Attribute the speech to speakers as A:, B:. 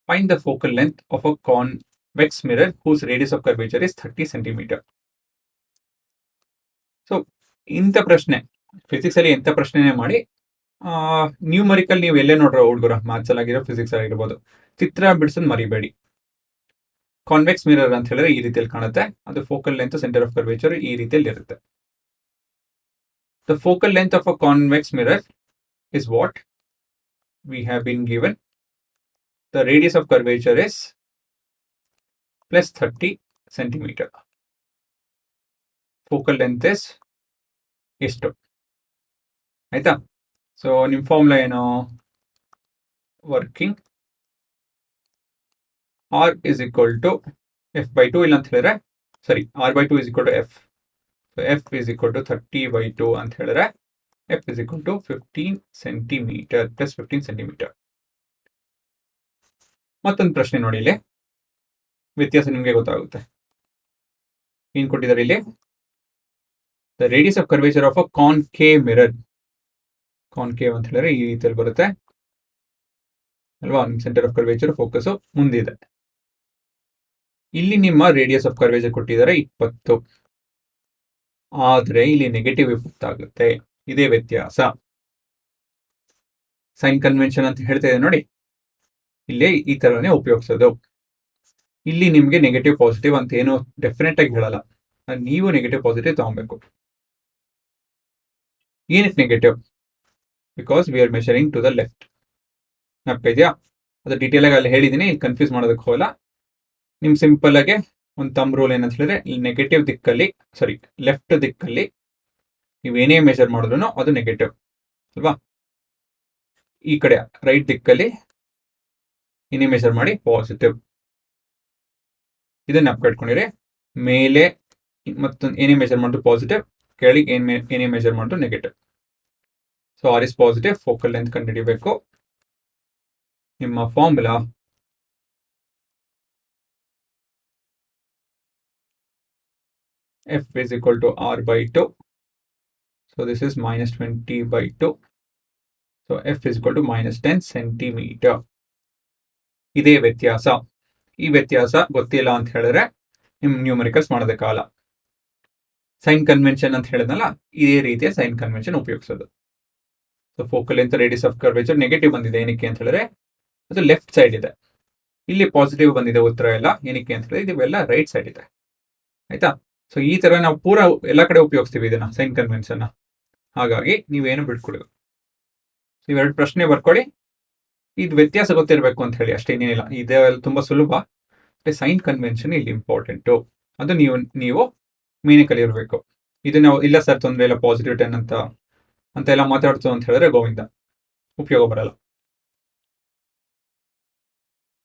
A: Find the focal length of a convex mirror whose radius of curvature is 30 centimeter. So ಇಂಥ ಪ್ರಶ್ನೆ physics ಅಲ್ಲಿ ಎಂಥ ಪ್ರಶ್ನೆನೇ ಮಾಡಿ ನ್ಯೂಮರಿಕಲ್ ನೀವು ಎಲ್ಲೇ ನೋಡ್ರೋ ಹುಡುಗರ ಮ್ಯಾಥ್ಸ್ ಅಲ್ಲಿ ಆಗಿರೋ ಫಿಸಿಕ್ಸ್ ಆಗಿರ್ಬೋದು, ಚಿತ್ರ ಬಿಡಿಸೋದು ಮರಿಬೇಡಿ. ಕಾನ್ವೆಕ್ಸ್ ಮಿರರ್ ಅಂತ ಹೇಳಿದ್ರೆ ಈ ರೀತಿಯಲ್ಲಿ ಕಾಣುತ್ತೆ. ಅದು focal length centre of curvature ಈ ರೀತಿಯಲ್ಲಿ ಇರುತ್ತೆ. The focal length of a convex mirror is what we have been given. The radius of curvature is plus 30 centimeter. Focal length is ಎಷ್ಟು ಆಯ್ತಾ? ಸೊ ನಿಮ್ಮ ಫಾರ್ಮುಲಾ ಏನು? Working R is equal to F by 2 ಇಲ್ಲ ಅಂತ ಹೇಳಿದ್ರೆ ಸರಿ R by 2 is equal to F. So F is equal to 30 by 2 ಅಂತ ಹೇಳಿದ್ರೆ F is equal to 15 centimeter plus 15 centimeter. ಮತ್ತೊಂದು ಪ್ರಶ್ನೆ ನೋಡಿ, ಇಲ್ಲಿ ವ್ಯತ್ಯಾಸ ನಿಮಗೆ ಗೊತ್ತಾಗುತ್ತೆ. ಏನ್ ಕೊಟ್ಟಿದ್ದಾರೆ ಇಲ್ಲಿ? The radius of curvature of a concave mirror. Concave ಅಂತ ಹೇಳಿದ್ರೆ ಈ ರೀತಿಯಲ್ಲಿ ಬರುತ್ತೆ ಅಲ್ವಾ? ಸೆಂಟರ್ ಆಫ್ ಕರ್ವೇಚರ್ ಫೋಕಸ್ ಮುಂದಿದೆ. ಇಲ್ಲಿ ನಿಮ್ಮ ರೇಡಿಯಸ್ ಆಫ್ ಕರ್ವೇಚರ್ ಕೊಟ್ಟಿದ್ದಾರೆ 20, ಆದ್ರೆ ಇಲ್ಲಿ ನೆಗೆಟಿವ್ 20 ಆಗುತ್ತೆ. ಇದೇ ವ್ಯತ್ಯಾಸ. ಸೈನ್ ಕನ್ವೆನ್ಷನ್ ಅಂತ ಹೇಳ್ತಾ ಇದೆ ನೋಡಿ, ಇಲ್ಲಿ ಈ ತರನೇ ಉಪಯೋಗಿಸೋದು. ಇಲ್ಲಿ ನಿಮ್ಗೆ ನೆಗೆಟಿವ್ ಪಾಸಿಟಿವ್ ಅಂತ ಏನು ಡೆಫಿನೆಟ್ ಆಗಿ ಹೇಳಲ್ಲ, ನೀವು ನೆಗೆಟಿವ್ ಪಾಸಿಟಿವ್ ತಗೊಬೇಕು. ಏನಕ್ಕೆ negative? Because we are measuring to the left. ಇದೆಯಾ? ಅದು ಡೀಟೇಲ್ ಆಗಿ ಅಲ್ಲಿ ಹೇಳಿದೀನಿ, ಇಲ್ಲಿ ಕನ್ಫ್ಯೂಸ್ ಮಾಡೋದಕ್ಕೆ ಹೋಗಲ್ಲ. ನಿಮ್ ಸಿಂಪಲ್ ಆಗಿ ಒಂದು ತಮ್ ರೂಲ್ ಏನಂತ ಹೇಳಿದ್ರೆ, ಇಲ್ಲಿ ನೆಗೆಟಿವ್ ದಿಕ್ಕಲ್ಲಿ ಸಾರಿ ಲೆಫ್ಟ್ ದಿಕ್ಕಲ್ಲಿ ನೀವೇನೇ ಮೆಷರ್ ಮಾಡಿದ್ರು ಅದು ನೆಗೆಟಿವ್ ಅಲ್ವಾ? ಈ ಕಡೆ ರೈಟ್ ದಿಕ್ಕಲ್ಲಿ ಏನೇ ಮೆಷರ್ ಮಾಡಿ ಪಾಸಿಟಿವ್. ಇದನ್ನ ನೆನಪಿಟ್ಕೊಂಡಿರಿ. ಮೇಲೆ ಮತ್ತೊಂದು ಏನೇ ಮೆಷರ್ ಮಾಡಿದ್ರು ಪಾಸಿಟಿವ್, ಕೆಳಗೆ ಏನೇ ಮೆಷರ್ ಮಾಡಿದ್ರು negative. So R is positive, focal length ಕಂಡುಹಿಡಿಬೇಕು. ನಿಮ್ಮ formula F is equal to R by 2. So this is minus 20 by 2. So F is equal to minus 10 centimeter. ಇದೇ ವ್ಯತ್ಯಾಸ. ಈ ವ್ಯತ್ಯಾಸ ಗೊತ್ತಿಲ್ಲ ಅಂತ ಹೇಳಿದ್ರೆ ನಿಮ್ ನ್ಯೂಮರಿಕಲ್ಸ್ ಮಾಡೋದಕ್ಕಾಗಲ್ಲ. ಸೈನ್ ಕನ್ವೆನ್ಷನ್ ಅಂತ ಹೇಳಿದ್ನಲ್ಲ, ಇದೇ ರೀತಿಯ ಸೈನ್ ಕನ್ವೆನ್ಷನ್ ಉಪಯೋಗಿಸೋದು. So focal length radius of curvature negative ಬಂದಿದೆ, ಏನಕ್ಕೆ ಅಂತ ಹೇಳಿದ್ರೆ ಅದು ಲೆಫ್ಟ್ ಸೈಡ್ ಇದೆ. ಇಲ್ಲಿ ಪಾಸಿಟಿವ್ ಬಂದಿದೆ ಉತ್ತರ ಎಲ್ಲ, ಏನಕ್ಕೆ ಅಂತ ಹೇಳಿದ್ರೆ ಇದೆಲ್ಲ ರೈಟ್ ಸೈಡ್ ಇದೆ. ಆಯ್ತಾ? ಸೊ ಈ ತರ ನಾವು ಪೂರ ಎಲ್ಲ ಕಡೆ ಉಪಯೋಗಿಸ್ತೀವಿ ಇದನ್ನ, ಸೈನ್ ಕನ್ವೆನ್ಷನ್. ಹಾಗಾಗಿ ನೀವೇನು ಬಿಟ್ಕೊಡಿ. ಇವೆರಡು ಪ್ರಶ್ನೆ ಬರ್ಕೊಳ್ಳಿ. ಇದು ವ್ಯತ್ಯಾಸ ಗೊತ್ತಿರಬೇಕು ಅಂತ ಹೇಳಿ ಅಷ್ಟೇ, ಏನೇನಿಲ್ಲ. ಇದೆಲ್ಲ ತುಂಬಾ ಸುಲಭ. ಸೈನ್ ಕನ್ವೆನ್ಷನ್ ಇಲ್ಲಿ ಇಂಪಾರ್ಟೆಂಟು. ಅದು ನೀವು ಮೀನೇ ಕಲಿಯಿರಬೇಕು. ಇದು ನಾವು ಇಲ್ಲ ಸರ್ ತೊಂದರೆ ಇಲ್ಲ ಪಾಸಿಟಿವ್ 10 ಅಂತ ಎಲ್ಲ ಮಾತಾಡ್ತು ಅಂತ ಹೇಳಿದ್ರೆ ಗೋವಿಂದ, ಉಪಯೋಗ ಬರಲ್ಲ.